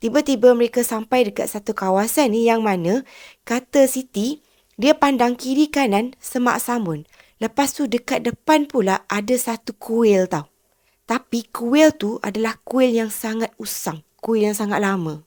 tiba-tiba mereka sampai dekat satu kawasan ni yang mana kata Siti, dia pandang kiri kanan semak samun. Lepas tu dekat depan pula ada satu kuil tau. Tapi kuil tu adalah kuil yang sangat usang, kuil yang sangat lama.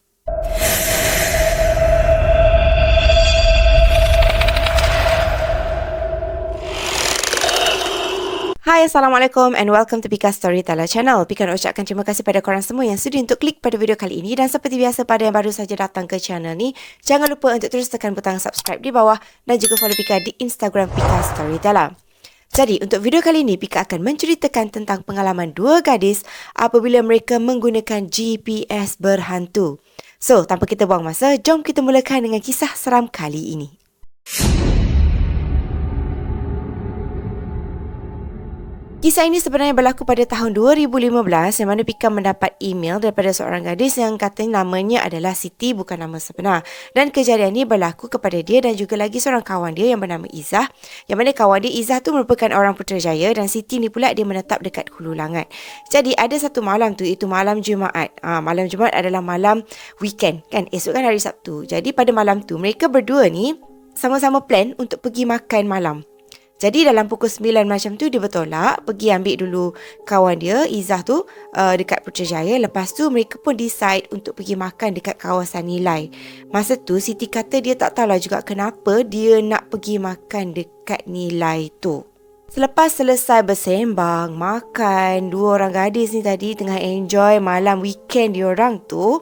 Hai, Assalamualaikum and welcome to Pika Storyteller Channel. Pika nak ucapkan terima kasih pada korang semua yang sudi untuk klik pada video kali ini. Dan seperti biasa pada yang baru saja datang ke channel ni, jangan lupa untuk terus tekan butang subscribe di bawah dan juga follow Pika di Instagram Pika Storyteller. Jadi, untuk video kali ini, Pika akan menceritakan tentang pengalaman dua gadis apabila mereka menggunakan GPS berhantu. So, tanpa kita buang masa, jom kita mulakan dengan kisah seram kali ini. Kisah ini sebenarnya berlaku pada tahun 2015 yang mana Pika mendapat email daripada seorang gadis yang katanya namanya adalah Siti, bukan nama sebenar. Dan kejadian ini berlaku kepada dia dan juga lagi seorang kawan dia yang bernama Izzah. Yang mana kawan dia Izzah tu merupakan orang Putrajaya dan Siti ni pula dia menetap dekat Hulu Langat. Jadi ada satu malam tu, itu malam Jumaat. Malam Jumaat adalah malam weekend kan, esok kan hari Sabtu. Jadi pada malam tu mereka berdua ni sama-sama plan untuk pergi makan malam. Jadi dalam pukul 9 macam tu dia bertolak pergi ambil dulu kawan dia Izzah tu dekat Putrajaya. Lepas tu mereka pun decide untuk pergi makan dekat kawasan Nilai. Masa tu Siti kata dia tak tahulah juga kenapa dia nak pergi makan dekat Nilai tu. Selepas selesai bersembang, makan, dua orang gadis ni tadi tengah enjoy malam weekend diorang tu.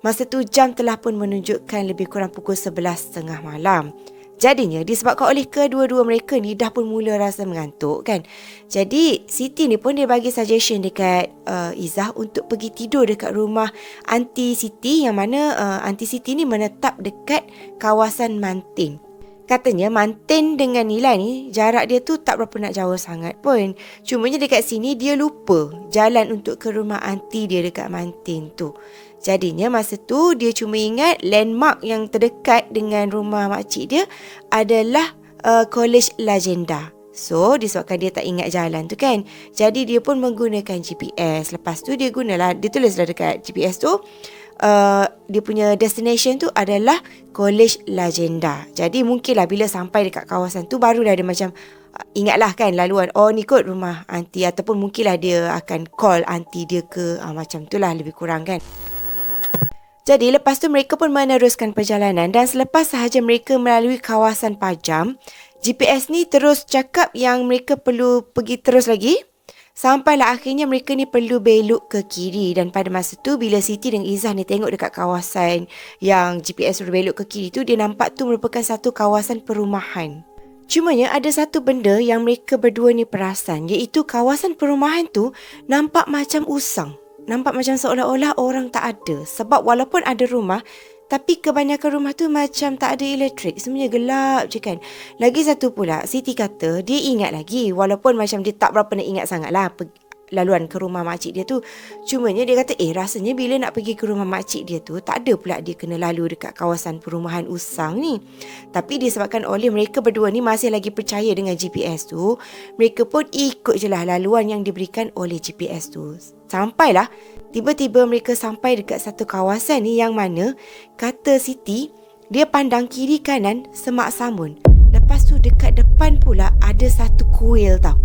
Masa tu jam telah pun menunjukkan lebih kurang pukul 11.30 malam. Jadinya disebabkan oleh kedua-dua mereka ni dah pun mula rasa mengantuk kan. Jadi Siti ni pun dia bagi suggestion dekat Izzah untuk pergi tidur dekat rumah Aunty Siti, yang mana Aunty Siti ni menetap dekat kawasan Mantin. Katanya Mantin dengan Nilai ni jarak dia tu tak berapa nak jauh sangat pun. Cumanya dekat sini dia lupa jalan untuk ke rumah aunty dia dekat Mantin tu. Jadinya masa tu dia cuma ingat landmark yang terdekat dengan rumah makcik dia adalah College Lagenda. So disebabkan dia tak ingat jalan tu kan, jadi dia pun menggunakan GPS. Lepas tu dia tulislah dekat GPS tu dia punya destination tu adalah College Lagenda. Jadi mungkinlah bila sampai dekat kawasan tu barulah dia macam ingatlah kan laluan, oh ni kot rumah aunty, ataupun mungkinlah dia akan call aunty dia ke macam tu lah lebih kurang kan. Jadi lepas tu mereka pun meneruskan perjalanan dan selepas sahaja mereka melalui kawasan Pajam, GPS ni terus cakap yang mereka perlu pergi terus lagi. Sampailah akhirnya mereka ni perlu belok ke kiri. Dan pada masa tu bila Siti dan Izzah ni tengok dekat kawasan yang GPS suruh belok ke kiri tu, dia nampak tu merupakan satu kawasan perumahan. Cumanya ada satu benda yang mereka berdua ni perasan, iaitu kawasan perumahan tu nampak macam usang. Nampak macam seolah-olah orang tak ada. Sebab walaupun ada rumah, tapi kebanyakan rumah tu macam tak ada elektrik. Semuanya gelap je kan. Lagi satu pula, Siti kata dia ingat lagi. Walaupun macam dia tak berapa nak ingat sangat lah laluan ke rumah makcik dia tu. Cumanya dia kata rasanya bila nak pergi ke rumah makcik dia tu, tak ada pula dia kena lalu dekat kawasan perumahan usang ni. Tapi disebabkan oleh mereka berdua ni masih lagi percaya dengan GPS tu, mereka pun ikut je lah laluan yang diberikan oleh GPS tu. Sampailah tiba-tiba mereka sampai dekat satu kawasan ni yang mana kata Siti, dia pandang kiri kanan semak samun. Lepas tu dekat depan pula ada satu kuil tau.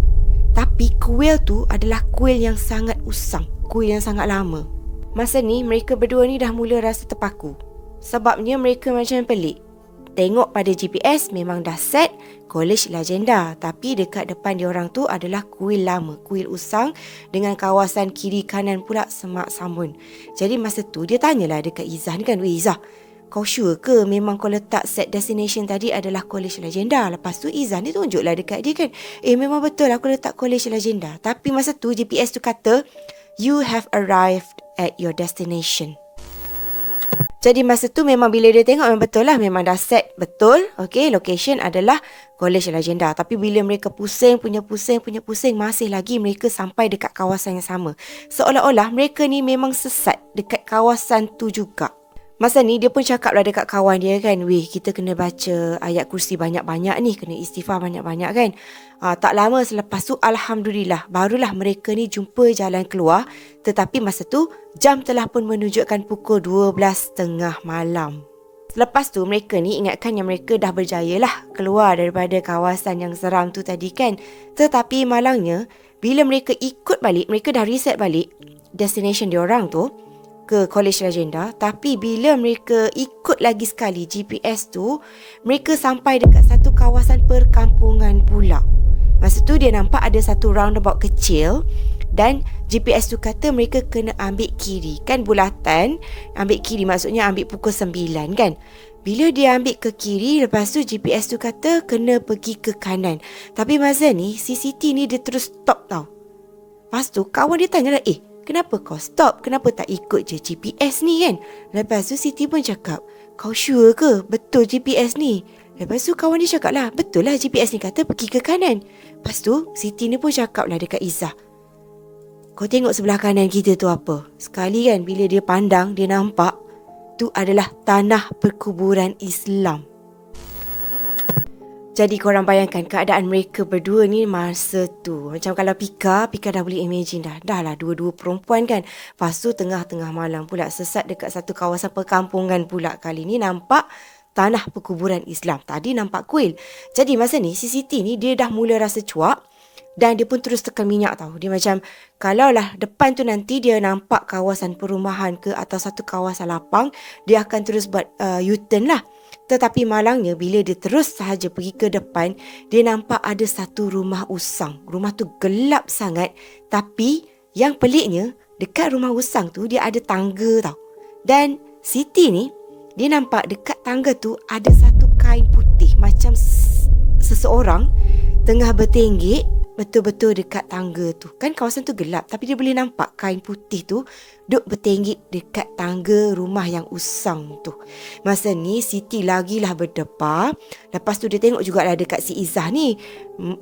Tapi kuil tu adalah kuil yang sangat usang, kuil yang sangat lama. Masa ni mereka berdua ni dah mula rasa terpaku. Sebabnya mereka macam pelik. Tengok pada GPS memang dah set College Lagenda, tapi dekat depan diorang tu adalah kuil lama, kuil usang dengan kawasan kiri kanan pula semak samun. Jadi masa tu dia tanyalah dekat Izzah ni kan, "Weh Izzah, kau sure ke memang kau letak set destination tadi adalah College Lagenda?" Lepas tu Izzah ni tunjuklah dekat dia kan, memang betul aku letak College Lagenda. Tapi masa tu GPS tu kata, "You have arrived at your destination." Jadi masa tu memang bila dia tengok memang betul lah, memang dah set betul. Okay, location adalah College Lagenda. Tapi bila mereka pusing, masih lagi mereka sampai dekat kawasan yang sama. Seolah-olah mereka ni memang sesat dekat kawasan tu juga. Masa ni dia pun cakap lah dekat kawan dia kan, weh, kita kena baca ayat kursi banyak-banyak ni, kena istighfar banyak-banyak kan. Tak lama selepas tu, Alhamdulillah, barulah mereka ni jumpa jalan keluar. Tetapi masa tu jam telah pun menunjukkan pukul 12.30 malam. Lepas tu mereka ni ingatkan yang mereka dah berjaya lah keluar daripada kawasan yang seram tu tadi kan. Tetapi malangnya, bila mereka ikut balik, mereka dah reset balik destination diorang tu ke College Legenda. Tapi bila mereka ikut lagi sekali GPS tu, mereka sampai dekat satu kawasan perkampungan pula. Masa tu dia nampak ada satu roundabout kecil dan GPS tu kata mereka kena ambil kiri. Kan bulatan, ambil kiri maksudnya ambil pukul 9 kan. Bila dia ambil ke kiri, lepas tu GPS tu kata kena pergi ke kanan. Tapi masa ni si Siti ni dia terus stop tau. Lepas tu kawan dia tanya lah, kenapa kau stop? Kenapa tak ikut je GPS ni kan? Lepas tu Siti pun cakap, kau sure ke betul GPS ni? Lepas tu kawan dia cakap lah, betul lah GPS ni kata pergi ke kanan. Lepas tu Siti ni pun cakap lah dekat Izzah, kau tengok sebelah kanan kita tu apa? Sekali kan bila dia pandang, dia nampak tu adalah tanah perkuburan Islam. Jadi korang bayangkan keadaan mereka berdua ni masa tu. Macam kalau Pika dah boleh imagine dah lah dua-dua perempuan kan. Lepas tu tengah-tengah malam pula sesat dekat satu kawasan perkampungan pula. Kali ni nampak tanah perkuburan Islam. Tadi nampak kuil. Jadi masa ni si Siti ni dia dah mula rasa cuak. Dan dia pun terus tekan minyak tau. Dia macam, kalaulah depan tu nanti dia nampak kawasan perumahan ke atau satu kawasan lapang, dia akan terus buat U-turn lah. Tetapi malangnya bila dia terus sahaja pergi ke depan, dia nampak ada satu rumah usang. Rumah tu gelap sangat. Tapi yang peliknya, dekat rumah usang tu dia ada tangga tau. Dan Siti ni, dia nampak dekat tangga tu ada satu kain putih. Macam seseorang tengah bertenggek betul-betul dekat tangga tu. Kan kawasan tu gelap, tapi dia boleh nampak kain putih tu duk bertenggek dekat tangga rumah yang usang tu. Masa ni Siti lagilah berdepar. Lepas tu dia tengok jugalah dekat si Izzah ni.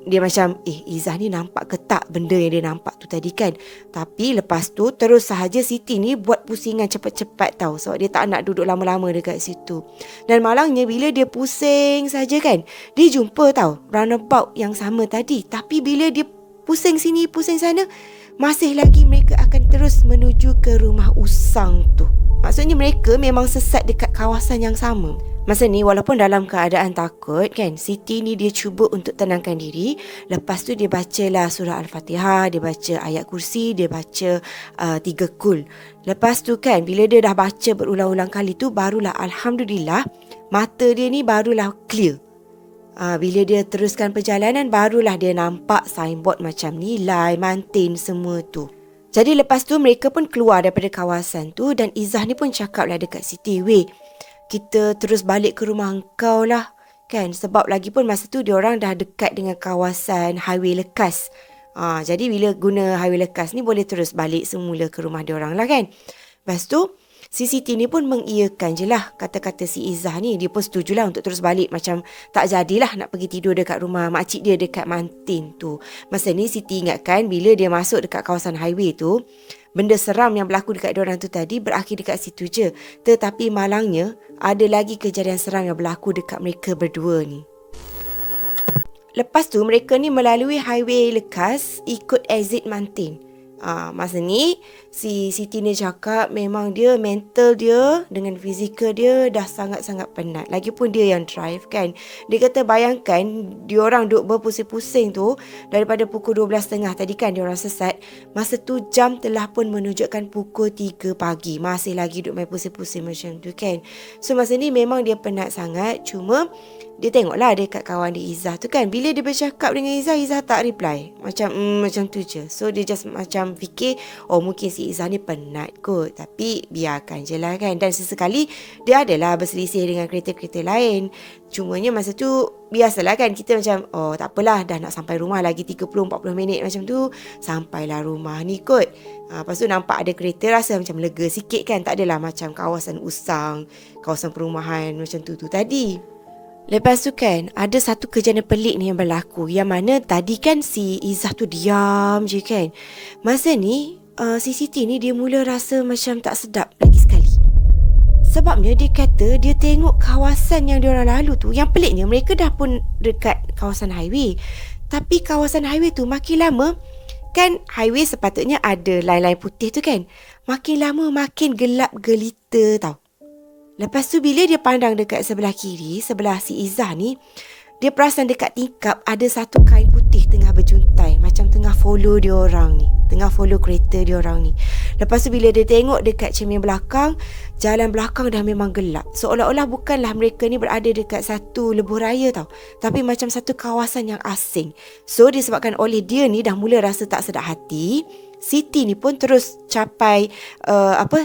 Dia macam, Izzah ni nampak ke tak benda yang dia nampak tu tadi kan. Tapi lepas tu terus sahaja Siti ni buat pusingan cepat-cepat tau. Sebab dia tak nak duduk lama-lama dekat situ. Dan malangnya bila dia pusing saja kan, dia jumpa tau roundabout yang sama tadi. Tapi bila dia pusing sini, pusing sana, masih lagi mereka akan terus menuju ke rumah usang tu. Maksudnya mereka memang sesat dekat kawasan yang sama. Masa ni walaupun dalam keadaan takut kan, Siti ni dia cuba untuk tenangkan diri. Lepas tu dia bacalah surah Al-Fatihah, dia baca ayat kursi, dia baca 3 kul. Lepas tu kan bila dia dah baca berulang-ulang kali tu, barulah Alhamdulillah mata dia ni barulah clear. Bila dia teruskan perjalanan, barulah dia nampak signboard macam nilai, mantin semua tu. Jadi lepas tu mereka pun keluar daripada kawasan tu. Dan Izzah ni pun cakap lah dekat Siti, weh, kita terus balik ke rumah engkau lah kan. Sebab lagi pun masa tu diorang dah dekat dengan kawasan highway lekas. Jadi bila guna highway lekas ni boleh terus balik semula ke rumah diorang lah kan. Lepas tu si Siti ni pun mengiyakan je lah kata-kata si Izzah ni. Dia pun setujulah untuk terus balik. Macam tak jadilah nak pergi tidur dekat rumah makcik dia dekat Mantin tu. Masa ni Siti ingatkan bila dia masuk dekat kawasan highway tu, benda seram yang berlaku dekat diorang tu tadi berakhir dekat situ je. Tetapi malangnya ada lagi kejadian seram yang berlaku dekat mereka berdua ni. Lepas tu mereka ni melalui highway lekas ikut exit Mantin. Masa ni si Siti ni cakap memang dia mental dia dengan fizikal dia dah sangat-sangat penat. Lagipun dia yang drive kan. Dia kata bayangkan diorang duk berpusing-pusing tu daripada pukul 12.30 tadi kan diorang sesat. Masa tu jam telah pun menunjukkan pukul 3 pagi. Masih lagi duk main pusing-pusing macam tu kan. So masa ni memang dia penat sangat. Cuma dia tengoklah dekat kawan dia Izzah tu kan. Bila dia bercakap dengan Izzah, Izzah tak reply. Macam tu je. So dia just macam fikir, mungkin si Izzah ni penat kot. Tapi biarkan je lah kan. Dan sesekali dia adalah berselisih dengan kereta-kereta lain. Cumanya masa tu biasalah kan kita macam, tak apalah, dah nak sampai rumah lagi 30-40 minit macam tu. Sampailah rumah ni kot. Lepas tu nampak ada kereta, rasa macam lega sikit kan. Tak adalah macam kawasan usang, kawasan perumahan macam tu tadi. Lepas tu kan, ada satu kejadian pelik ni yang berlaku. Yang mana tadi kan si Izzah tu diam je kan. Masa ni, si Siti ni dia mula rasa macam tak sedap lagi sekali. Sebabnya dia kata dia tengok kawasan yang diorang lalu tu, yang peliknya mereka dah pun dekat kawasan highway. Tapi kawasan highway tu makin lama, kan highway sepatutnya ada line-line putih tu kan, makin lama makin gelap gelita tau. Lepas tu bila dia pandang dekat sebelah kiri, sebelah si Izzah ni, dia perasan dekat tingkap ada satu kain putih tengah berjuntai, macam tengah follow dia orang ni, tengah follow kereta dia orang ni. Lepas tu bila dia tengok dekat cermin belakang, jalan belakang dah memang gelap. Seolah-olah bukanlah mereka ni berada dekat satu lebuh raya tau, tapi macam satu kawasan yang asing. So disebabkan oleh dia ni dah mula rasa tak sedap hati, Siti ni pun terus capai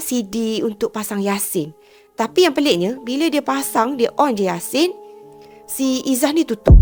CD untuk pasang Yasin. Tapi yang peliknya, bila dia pasang, dia on je Yasin, si Izzah ni tutup.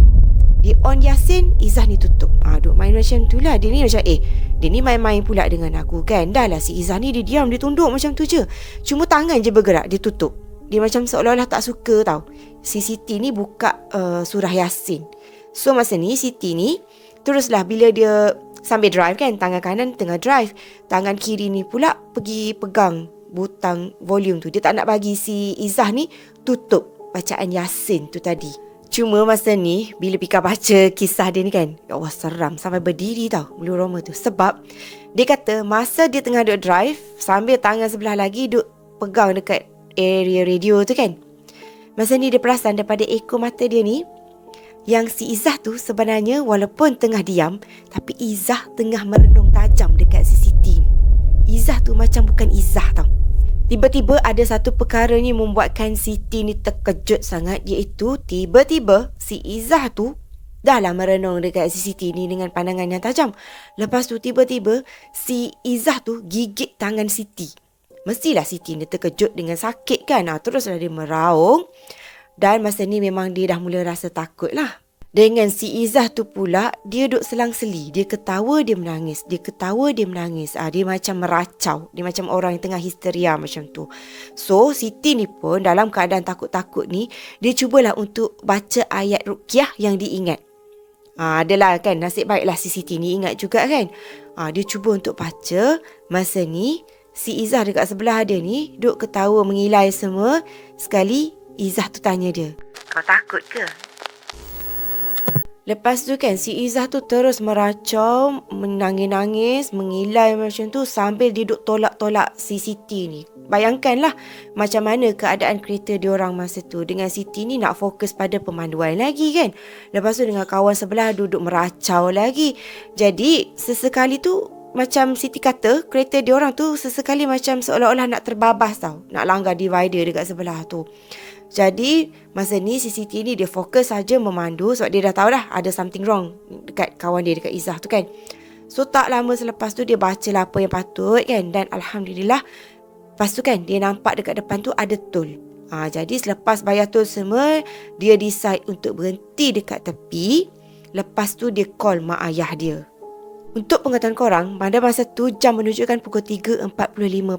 Dia on Yasin, Izzah ni tutup. Duk main macam tu lah. Dia ni macam dia ni main-main pula dengan aku kan. Dah lah si Izzah ni dia diam, dia tunduk macam tu je. Cuma tangan je bergerak, dia tutup. Dia macam seolah-olah tak suka tau. Si Siti ni buka surah Yasin. So masa ni Siti ni teruslah bila dia sambil drive kan, tangan kanan tengah drive, tangan kiri ni pula pergi pegang butang volume tu. Dia tak nak bagi si Izzah ni tutup bacaan Yasin tu tadi. Cuma masa ni bila Pika baca kisah dia ni kan, ya Allah seram sampai berdiri tau bulu roma tu. Sebab dia kata masa dia tengah duk drive, sambil tangan sebelah lagi duk pegang dekat area radio tu kan, masa ni dia perasan daripada ekor mata dia ni, yang si Izzah tu sebenarnya walaupun tengah diam, tapi Izzah tengah merenung tajam dekat si Siti ni. Izzah tu macam bukan Izzah tau. Tiba-tiba ada satu perkara ni membuatkan Siti ni terkejut sangat, iaitu tiba-tiba si Izzah tu dah lah merenung dekat si Siti ni dengan pandangan yang tajam. Lepas tu tiba-tiba si Izzah tu gigit tangan Siti. Mestilah Siti ni terkejut dengan sakit kan. Teruslah dia meraung. Dan masa ni memang dia dah mula rasa takut lah. Dengan si Izzah tu pula, dia duk selang-seli. Dia ketawa, dia menangis. Dia ketawa, dia menangis. Dia macam meracau. Dia macam orang yang tengah histeria macam tu. So, Siti ni pun dalam keadaan takut-takut ni, dia cubalah untuk baca ayat ruqyah yang diingat. Adalah kan, nasib baiklah si Siti ni ingat juga kan. Dia cuba untuk baca. Masa ni, si Izzah dekat sebelah dia ni, duk ketawa mengilai semua. Sekali, Izzah tu tanya dia, "Kau takut ke?" Lepas tu kan si Izzah tu terus meracau, menangis-nangis, mengilai macam tu sambil dia duk tolak-tolak si Siti ni. Bayangkanlah macam mana keadaan kereta diorang masa tu. Dengan Siti ni nak fokus pada pemanduan lagi kan. Lepas tu dengan kawan sebelah duduk meracau lagi. Jadi sesekali tu macam Siti kata, kereta diorang tu sesekali macam seolah-olah nak terbabas tau. Nak langgar divider dekat sebelah tu. Jadi masa ni si Siti ni dia fokus saja memandu sebab dia dah tahu dah ada something wrong dekat kawan dia, dekat Izzah tu kan. So tak lama selepas tu dia bacalah apa yang patut kan. Dan Alhamdulillah, lepas tu kan dia nampak dekat depan tu ada tol. Jadi selepas bayar tol semua, dia decide untuk berhenti dekat tepi. Lepas tu dia call mak ayah dia. Untuk pengetahuan korang, pada masa tu jam menunjukkan pukul 3.45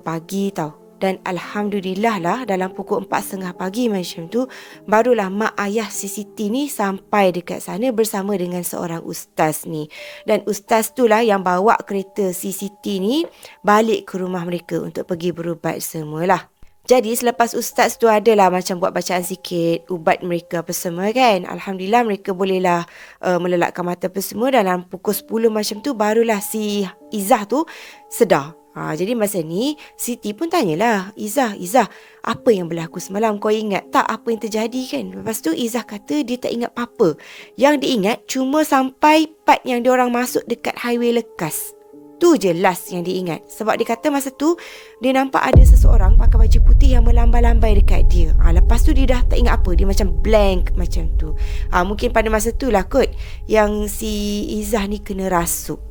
pagi tau. Dan Alhamdulillah lah dalam pukul 4.30 pagi macam tu, barulah mak ayah si Siti ni sampai dekat sana bersama dengan seorang ustaz ni. Dan ustaz tu lah yang bawa kereta si Siti ni balik ke rumah mereka untuk pergi berubat semualah. Jadi selepas ustaz tu adalah macam buat bacaan sikit, ubat mereka apa semua kan. Alhamdulillah mereka bolehlah melelapkan mata apa semua. Dalam pukul 10 macam tu barulah si Izzah tu sedar. Jadi masa ni Siti pun tanyalah, Izzah, apa yang berlaku semalam? Kau ingat tak apa yang terjadi kan? Lepas tu Izzah kata dia tak ingat apa-apa. Yang dia ingat cuma sampai part yang diorang masuk dekat highway lekas. Tu je last yang dia ingat. Sebab dia kata masa tu dia nampak ada seseorang pakai baju putih yang melambai-lambai dekat dia. Lepas tu dia dah tak ingat apa. Dia macam blank macam tu. Mungkin pada masa tu lah kot yang si Izzah ni kena rasuk.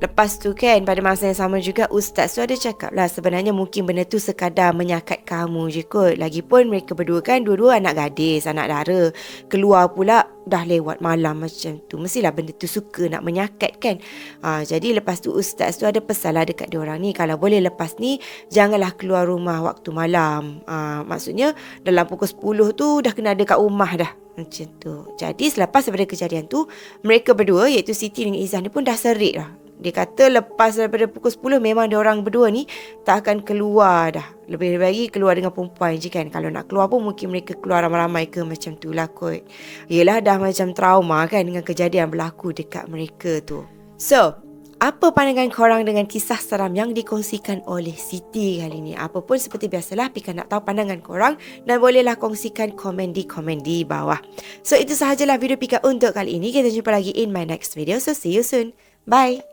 Lepas tu kan pada masa yang sama juga ustaz tu ada cakap lah, sebenarnya mungkin benda tu sekadar menyakat kamu je kot. Lagipun mereka berdua kan dua-dua anak gadis, anak dara. Keluar pula dah lewat malam macam tu. Mestilah benda tu suka nak menyakat kan. Jadi lepas tu ustaz tu ada pesan lah dekat diorang ni, kalau boleh lepas ni janganlah keluar rumah waktu malam. Maksudnya dalam pukul 10 tu dah kena ada kat rumah dah. Macam tu. Jadi selepas daripada kejadian tu, mereka berdua iaitu Siti dengan Izzah ni pun dah serik lah. Dia kata lepas daripada pukul 10 memang dia orang berdua ni tak akan keluar dah. Lebih lagi keluar dengan perempuan je kan. Kalau nak keluar pun mungkin mereka keluar ramai-ramai ke macam tu lah kot. Yelah dah macam trauma kan dengan kejadian berlaku dekat mereka tu. So, apa pandangan korang dengan kisah seram yang dikongsikan oleh Siti kali ni? Apa pun seperti biasalah, Pika nak tahu pandangan korang dan bolehlah kongsikan komen di bawah. So itu sahajalah video Pika untuk kali ini. Kita jumpa lagi in my next video. So see you soon. Bye.